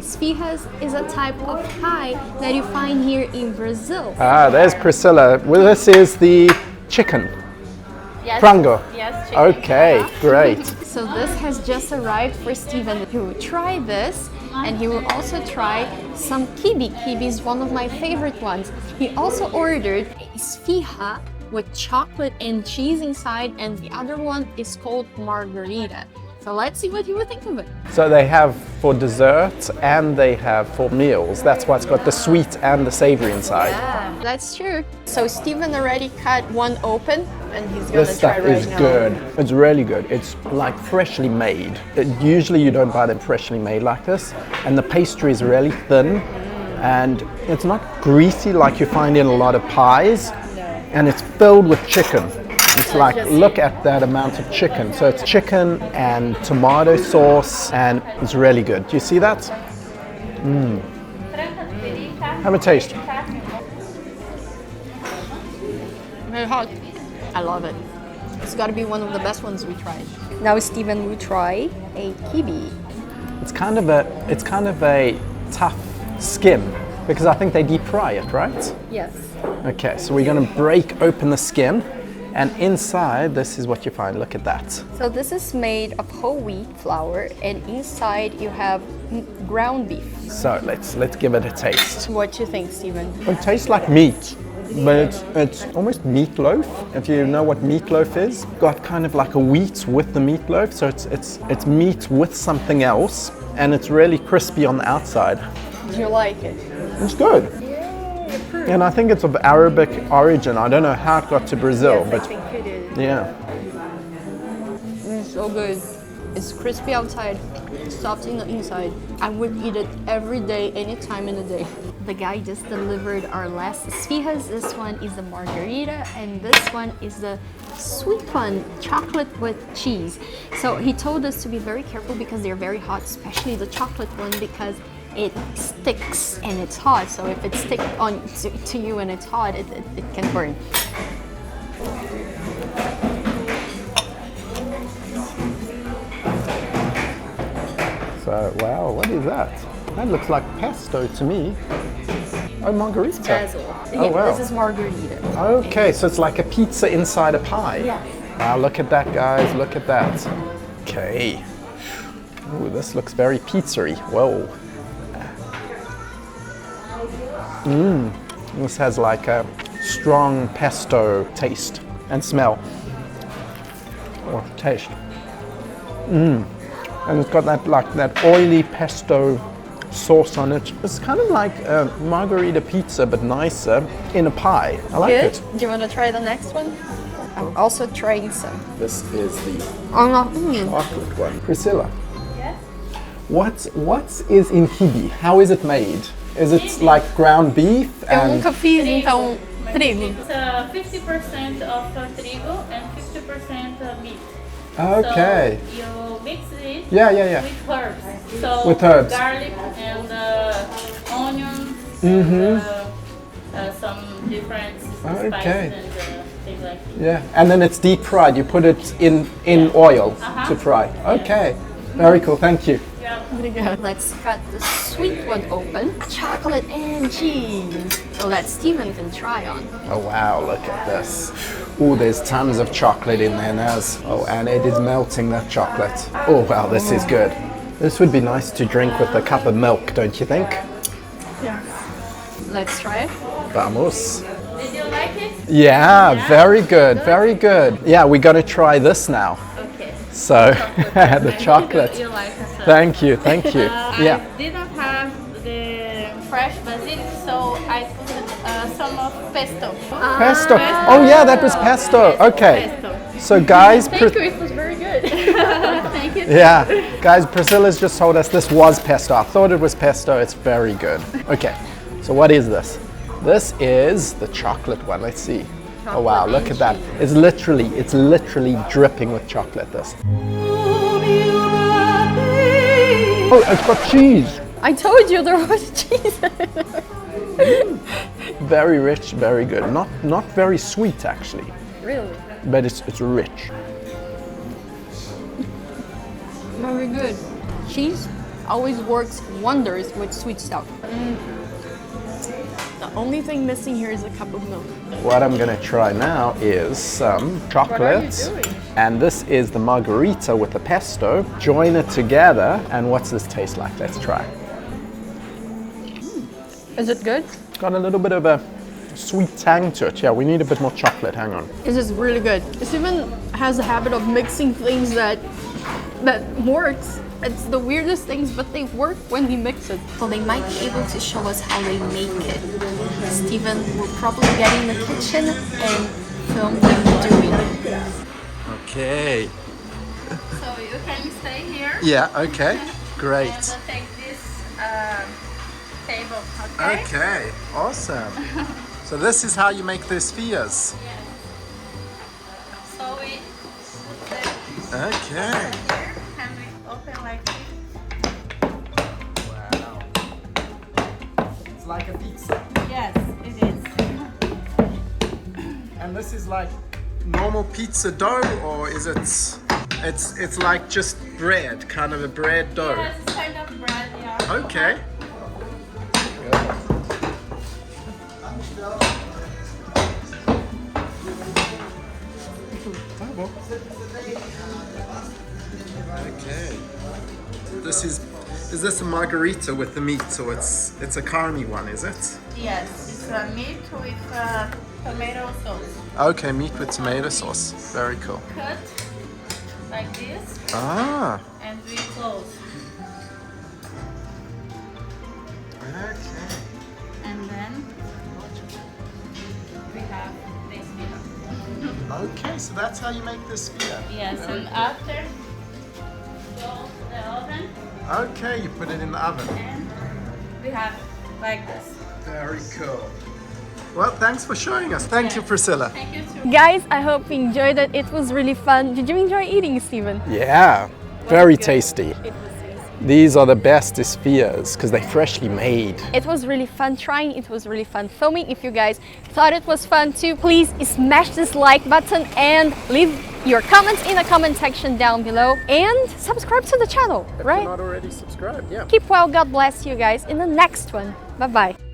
Esfirras is a type of pie that you find here in Brazil. Ah, there's Priscilla. Well, this is the chicken. Yes. Frango. Yes, chicken. Okay, great. So this has just arrived for Steven. He will try this and he will also try some kibe. Kibe is one of my favorite ones. He also ordered esfirra with chocolate and cheese inside, and the other one is called margarita. So let's see what you would think of it. So they have for dessert and they have for meals. That's why it's got the sweet and the savory inside. Yeah, that's true. So Steven already cut one open and he's gonna This try stuff right is now. good. It's really good. It's like freshly made. Usually you don't buy them freshly made like this. And the pastry is really thin and it's not greasy like you find in a lot of pies. And it's filled with chicken. It's like, look at that amount of chicken. So it's chicken and tomato sauce and it's really good. Do you see that? Have a taste. Very hot. I love it. It's got to be one of the best ones we tried. Now Steven will try a kibe. It's kind of a tough skin because I think they deep fry it, right? Yes. Okay, so we're going to break open the skin. And inside, this is what you find. Look at that. So this is made of whole wheat flour, and inside you have ground beef. So let's give it a taste. What do you think, Steven? It tastes like meat, but it's almost meatloaf. If you know what meatloaf is, got kind of like a wheat with the meatloaf. So it's meat with something else, and it's really crispy on the outside. Do you like it? It's good. And I think it's of Arabic origin. I don't know how it got to Brazil, Yes, but I think it is. yeah. It's so good. It's crispy outside, soft in the inside. I would eat it every day, any time in the day. The guy just delivered our last esfirras. This one is the margarita, and this one is the sweet one, chocolate with cheese. So he told us to be very careful because they're very hot, especially the chocolate one, because it sticks and it's hot. So if it sticks on to you and it's hot, it can burn. So, wow, what is that? That looks like pesto to me. Oh, margarita. Basil. Oh, wow. This is margarita. Okay, so it's like a pizza inside a pie. Yes. Wow, look at that, guys. Look at that. Okay. Ooh, this looks very pizza-y. Whoa. This has like a strong pesto taste and smell. Or taste. And it's got that oily pesto sauce on it. It's kind of like a margarita pizza, but nicer in a pie. I like it. Do you want to try the next one? I'm also trying some. This is the Oh, chocolate one. Priscilla, Yes. what is in kibe? How is it made? Is it like ground beef Eu and nunca fiz, então, trigo. It's 50% of trigo and 50% meat. okay. So you mix it Yeah. with herbs. So With herbs. garlic and onions, some different spices Okay. and things like that. Yeah, and then it's deep fried. You put it in oil to fry. Okay, very cool. Thank you. Let's cut the sweet one open. Chocolate and cheese. So that Steven can try on. Oh wow, look at this. Oh, there's tons of chocolate in there, Naz. Oh, and it is melting that chocolate. Oh wow, this is good. This would be nice to drink with a cup of milk, don't you think? Yeah. Let's try it. Vamos. Did you like it? Yeah, very good, very good. Yeah, we got to try this now. Okay. So, the chocolate. You like it. Thank you, thank you. Yeah. I didn't have the fresh basil, so I put some of pesto. Pesto. Oh yeah, that was pesto. Okay. Pesto. So guys, Thank you, it was very good. Thank you. yeah, guys, Priscilla's just told us this was pesto. I thought it was pesto. It's very good. Okay, so what is this? This is the chocolate one. Let's see. Oh wow, look at that. It's literally dripping with chocolate, this. Oh, it's got cheese. I told you there was cheese. Very rich, very good. Not very sweet actually, Really? but it's rich. Very good. Cheese always works wonders with sweet stuff. The only thing missing here is a cup of milk. What I'm gonna try now is some chocolate. And this is the margarita with the pesto. Join it together, and what's this taste like? Let's try. Is it good? Got a little bit of a sweet tang to it. Yeah, we need a bit more chocolate. Hang on. This is really good. Steven has a habit of mixing things that works. It's the weirdest things, but they work when we mix it. So they might be able to show us how they make it. Steven will probably get in the kitchen and film them doing it. Okay. So you can stay here. Yeah, okay. Great. And we'll take this table, okay? Okay, awesome. So this is how you make the esfirras. Yes. So we Okay. here, and we open like this. Wow. It's like a pizza. Yes, it is. And this is like normal pizza dough, or is it? It's like just bread, kind of a bread dough. Yes, it's kind of bread, yeah. Okay. Okay. Is this a margarita with the meat, or it's a carne one, is it? Yes, it's a meat with tomato sauce. Okay, meat with tomato sauce. Very cool. Cut like this, Ah. and we close. Okay. And then we have this here. Okay, so that's how you make this sphere. Yes, and after go to the oven, Okay, you put it in the oven. and we have like this. Very cool. Well, thanks for showing us. Thank you, Priscilla. Thank you too. Guys, I hope you enjoyed it. It was really fun. Did you enjoy eating, Steven? Yeah, very tasty. These are the best esfirras because they're freshly made. It was really fun trying, it was really fun filming. If you guys thought it was fun too, please smash this like button and leave your comments in the comment section down below and subscribe to the channel, right? If you're not already subscribed, yeah. Keep well, God bless you guys in the next one. Bye bye.